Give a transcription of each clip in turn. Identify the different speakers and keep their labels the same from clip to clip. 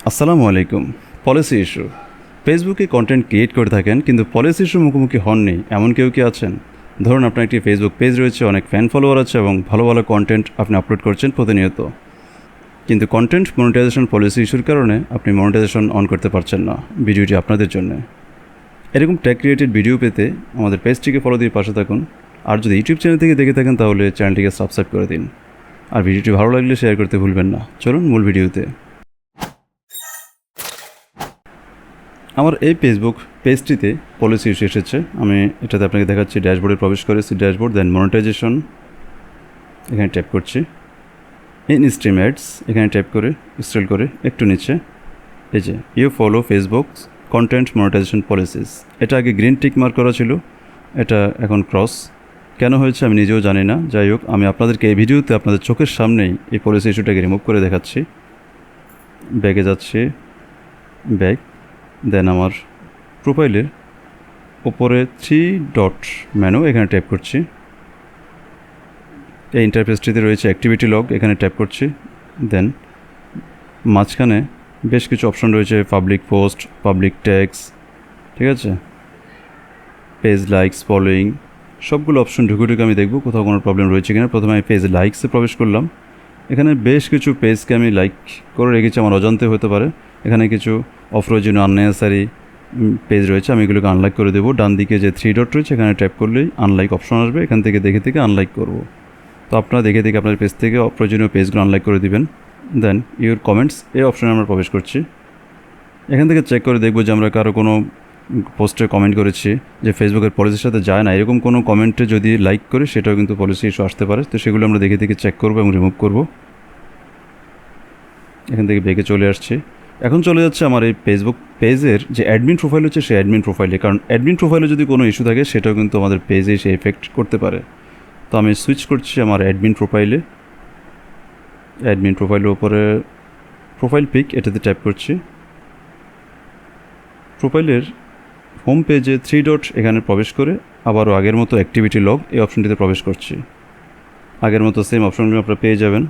Speaker 1: আসসালামু আলাইকুম। Policy issue. ফেসবুকে কন্টেন্ট ক্রিয়েট করে থাকেন কিন্তু পলিসি ইস্যুর মুখোমুখি হননি এমন কেউ কি আছেন? ধরুন আপনার একটি ফেসবুক পেজ রয়েছে, অনেক ফ্যান ফলোয়ার আছে এবং ভালো ভালো কন্টেন্ট আপনি আপলোড করছেন প্রতিনিয়ত, কিন্তু কন্টেন্ট মনিটাইজেশন পলিসি ইস্যুর কারণে আপনি মনিটাইজেশন অন করতে পারছেন না। ভিডিওটি আপনাদের জন্য। এরকম ট্যাগ রিলেটেড ভিডিও পেতে আমাদের পেজটিকে ফলো দিয়ে পাশে থাকুন। আর যদি ইউটিউব চ্যানেল থেকে দেখে থাকেন তাহলে চ্যানেলটিকে সাবস্ক্রাইব করে দিন। আর ভিডিওটি ভালো লাগলে শেয়ার করতে ভুলবেন না। চলুন মূল ভিডিওতে। আমার এই ফেসবুক পেজটিতে পলিসি ইস্যু এসেছে। আমি এটাতে আপনাকে দেখাচ্ছি। ড্যাশবোর্ডে প্রবেশ করেছি, ড্যাশবোর্ড, দেন মনিটাইজেশন, এখানে ট্যাপ করছি। ইন স্ট্রিম অ্যাডস এখানে ট্যাপ করে স্ক্রল করে একটু নিচে এই যে you follow Facebook content monetisation policies, এটা আগে গ্রিন টিক মার্ক করা ছিল, এটা এখন ক্রস। কেন হয়েছে আমি নিজেও জানি না। যাই হোক, আমি আপনাদেরকে এই ভিডিওতে আপনাদের চোখের সামনেই এই পলিসি ইস্যুটাকে রিমুভ করে দেখাচ্ছি। ব্যাগে যাচ্ছি, ব্যাগ, দেন আমার প্রোফাইলের উপরে 3 ডট মেনু, এখানে ট্যাপ করছি। এই ইন্টারফেসটিতে রয়েছে অ্যাক্টিভিটি লগ, এখানে ট্যাপ করছি। দেন মাঝখানে বেশ কিছু অপশন রয়েছে, পাবলিক পোস্ট, পাবলিক ট্যাগস, ঠিক আছে, পেজ লাইকস, ফলোয়িং, সবগুলো অপশন ঢুকে আমি দেখব কোথাও কোনো প্রবলেম রয়েছে কিনা। প্রথমে আমি পেজ লাইকসে প্রবেশ করলাম। এখানে বেশ কিছু পেজকে আমি লাইক করে রেখেছি, আমার অজান্তে হতে পারে। এখানে কিছু অপ্রয়োজনীয় আননেসেসারি পেজ রয়েছে, আমি এগুলোকে আনলাইক করে দেবো। ডান দিকে যে 3 ডট রয়েছে এখানে ট্যাপ করলেই আনলাইক অপশন আসবে, এখান থেকে দেখে আনলাইক করব। তো আপনারা দেখে আপনার পেজ থেকে অপ্রয়োজনীয় পেজগুলো আনলাইক করে দিবেন। দেন ইউর কমেন্টস, এই অপশনে আমরা প্রবেশ করছি। এখান থেকে চেক করে দেখব যে আমরা কারো কোনো পোস্টে কমেন্ট করেছি যে ফেসবুকের পলিসির সাথে যায় না, এরকম কোনো কমেন্টে যদি লাইক করে সেটাও কিন্তু পলিসি ইস্যু আসতে পারে। তো সেগুলো আমরা দেখে চেক করব এবং রিমুভ করব। এখান থেকে বেগে চলে আসছি। এখন চলে যাচ্ছে আমার এই ফেসবুক পেজের যে অ্যাডমিন প্রোফাইল হচ্ছে সেই অ্যাডমিন প্রোফাইলে, কারণ অ্যাডমিন প্রোফাইলে যদি কোনো ইস্যু থাকে সেটাও কিন্তু আমাদের পেজে সে এফেক্ট করতে পারে। তো আমি সুইচ করছি আমার অ্যাডমিন প্রোফাইলে। অ্যাডমিন প্রোফাইলের উপরে প্রোফাইল পিক, এটাতে ট্যাপ করছি। প্রোফাইলের হোম পেজে 3 ডট এখানে প্রবেশ করে আবারও আগের মতো অ্যাক্টিভিটি লগ এই অপশনটিতে প্রবেশ করছি। আগের মতো সেম অপশনগুলো আপনারা পেয়ে যাবেন।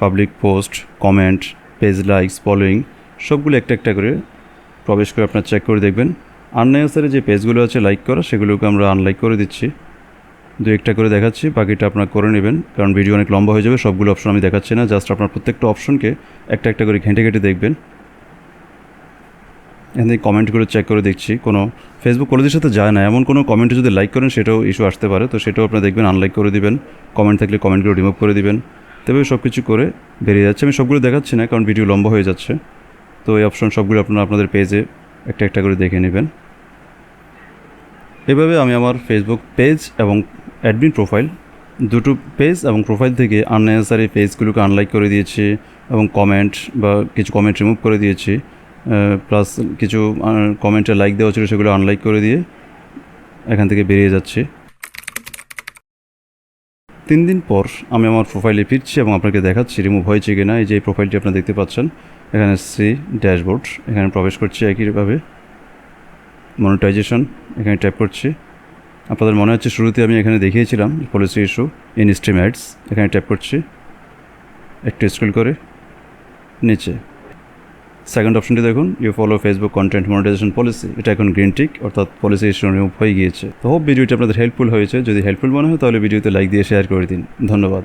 Speaker 1: Public post, comment, page likes, following, সবগুলো একটা করে প্রবেশ করে আপনার চেক করে দেখবেন। আননেসেসারি যে পেজগুলো আছে লাইক করা, সেগুলোকে আমরা আনলাইক করে দিচ্ছি। একটা করে দেখাচ্ছি, বাকিটা আপনারা করে নেবেন, কারণ ভিডিও অনেক লম্বা হয়ে যাবে। সবগুলো অপশন আমি দেখাচ্ছি না, জাস্ট আপনার প্রত্যেকটা অপশনকে একটা করে ঘেঁটে দেখবেন। এখান থেকে কমেন্টগুলো চেক করে দেখছি, কোনো ফেসবুক পলিসির সাথে যায় না এমন কোনো কমেন্টে যদি লাইক করেন সেটাও ইস্যু আসতে পারে। তো সেটাও আপনারা দেখবেন, আনলাইক করে দিবেন। কমেন্ট থাকলে কমেন্টগুলো রিমুভ করে দিবেন। তবে সব কিছু করে বেরিয়ে যাচ্ছে। আমি সবগুলো দেখাচ্ছি না কারণ ভিডিও লম্বা হয়ে যাচ্ছে। তো এই অপশন সবগুলো আপনারা আপনাদের পেজে একটা করে দেখে নেবেন। এভাবে আমি আমার ফেসবুক পেজ এবং অ্যাডমিন প্রোফাইল, দুটো পেজ এবং প্রোফাইল থেকে আননেসেসারি পেজগুলোকে আনলাইক করে দিয়েছি এবং কমেন্ট বা কিছু কমেন্ট রিমুভ করে দিয়েছি। প্লাস কিছু কমেন্টে লাইক দেওয়া ছিল সেগুলো আনলাইক করে দিয়ে এখান থেকে বেরিয়ে যাচ্ছি। 3 দিন পর আমি আমার প্রোফাইলে ফিরছি এবং আপনাকে দেখাচ্ছি রিমুভ হয়েছে কি না। এই যে প্রোফাইলটি আপনারা দেখতে পাচ্ছেন, এখানে সি ড্যাশবোর্ড, এখানে প্রবেশ করছি। একইভাবে মনিটাইজেশন, এখানে ট্যাপ করছি। আপনাদের মনে হচ্ছে শুরুতে আমি এখানে দেখিয়েছিলাম policy issue in stream ads, এখানে ট্যাপ করছি। একটু স্ক্রল করে নিচে সেকেন্ড অপশনটি দেখুন, you follow Facebook content monetisation policy, এটা এখন গ্রিন টিক, অর্থাৎ পলিসি ইস্যু রিমুভ হয়ে গিয়েছে। তো হোপ ভিডিওটি আপনাদের হেল্পফুল হয়েছে। যদি হেল্পফুল মনে হয় তাহলে ভিডিওতে লাইক দিয়ে শেয়ার করে দিন। ধন্যবাদ।